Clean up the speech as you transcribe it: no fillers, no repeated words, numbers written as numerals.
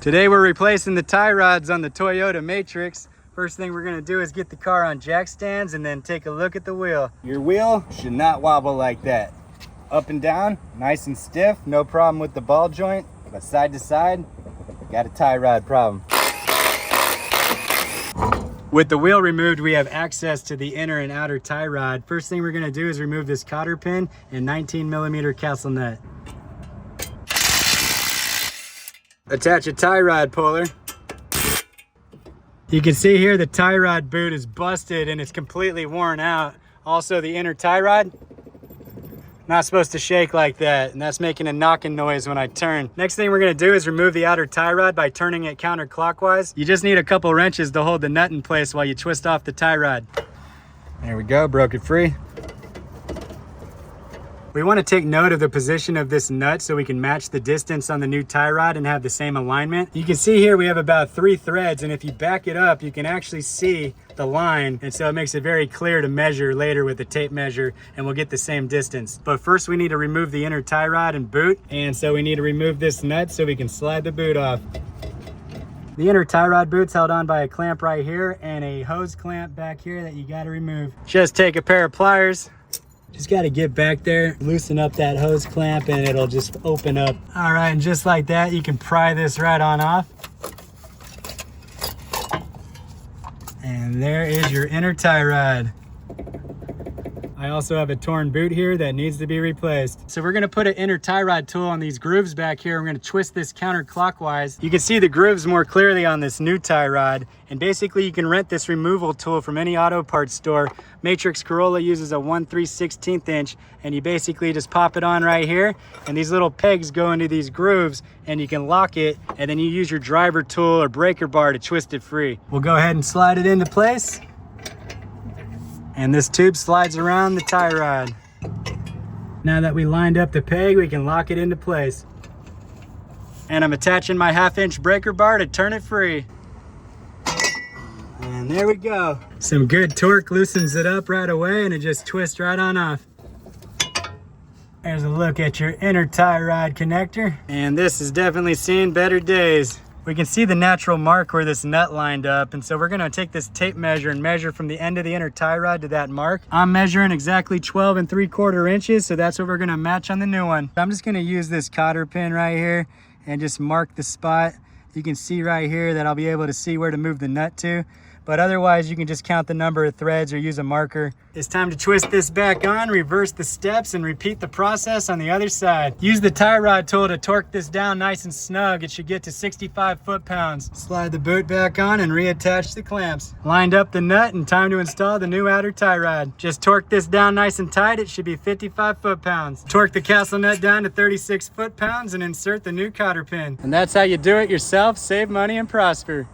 Today we're replacing the tie rods on the Toyota Matrix. First thing we're gonna do is get the car on jack stands and then take a look at the wheel. Your wheel should not wobble like that. Up and down, nice and stiff, no problem with the ball joint, but side to side, got a tie rod problem. With the wheel removed, we have access to the inner and outer tie rod. First thing we're gonna do is remove this cotter pin and 19mm castle nut. Attach a tie rod puller. You can see here the tie rod boot is busted and it's completely worn out. Also the inner tie rod, not supposed to shake like that, and that's making a knocking noise when I turn. Next thing we're gonna do is remove the outer tie rod by turning it counterclockwise. You just need a couple wrenches to hold the nut in place while you twist off the tie rod. There we go, broke it free. We want to take note of the position of this nut so we can match the distance on the new tie rod and have the same alignment. You can see here we have about 3 threads, and if you back it up, you can actually see the line, and so it makes it very clear to measure later with the tape measure, and we'll get the same distance. But first we need to remove the inner tie rod and boot, and so we need to remove this nut so we can slide the boot off. The inner tie rod boot's held on by a clamp right here and a hose clamp back here that you got to remove. Just take a pair of pliers. Just got to get back there, loosen up that hose clamp, and it'll just open up. All right, and just like that, you can pry this right on off. And there is your inner tie rod. I also have a torn boot here that needs to be replaced. So we're gonna put an inner tie rod tool on these grooves back here. We're gonna twist this counterclockwise. You can see the grooves more clearly on this new tie rod. And basically you can rent this removal tool from any auto parts store. Matrix Corolla uses a 1/3/16 inch, and you basically just pop it on right here, and these little pegs go into these grooves, and you can lock it, and then you use your driver tool or breaker bar to twist it free. We'll go ahead and slide it into place. And this tube slides around the tie rod. Now that we lined up the peg, we can lock it into place. And I'm attaching my 1/2 inch breaker bar to turn it free. And there we go. Some good torque loosens it up right away, and it just twists right on off. There's a look at your inner tie rod connector. And this is definitely seeing better days. We can see the natural mark where this nut lined up, and so we're gonna take this tape measure and measure from the end of the inner tie rod to that mark. I'm measuring exactly 12 3/4 inches, so that's what we're gonna match on the new one. I'm just gonna use this cotter pin right here and just mark the spot. You can see right here that I'll be able to see where to move the nut to, but otherwise you can just count the number of threads or use a marker. It's time to twist this back on, reverse the steps, and repeat the process on the other side. Use the tie rod tool to torque this down nice and snug. It should get to 65 foot-pounds. Slide the boot back on and reattach the clamps. Lined up the nut and time to install the new outer tie rod. Just torque this down nice and tight. It should be 55 foot-pounds. Torque the castle nut down to 36 foot-pounds and insert the new cotter pin. And that's how you do it yourself, save money and prosper.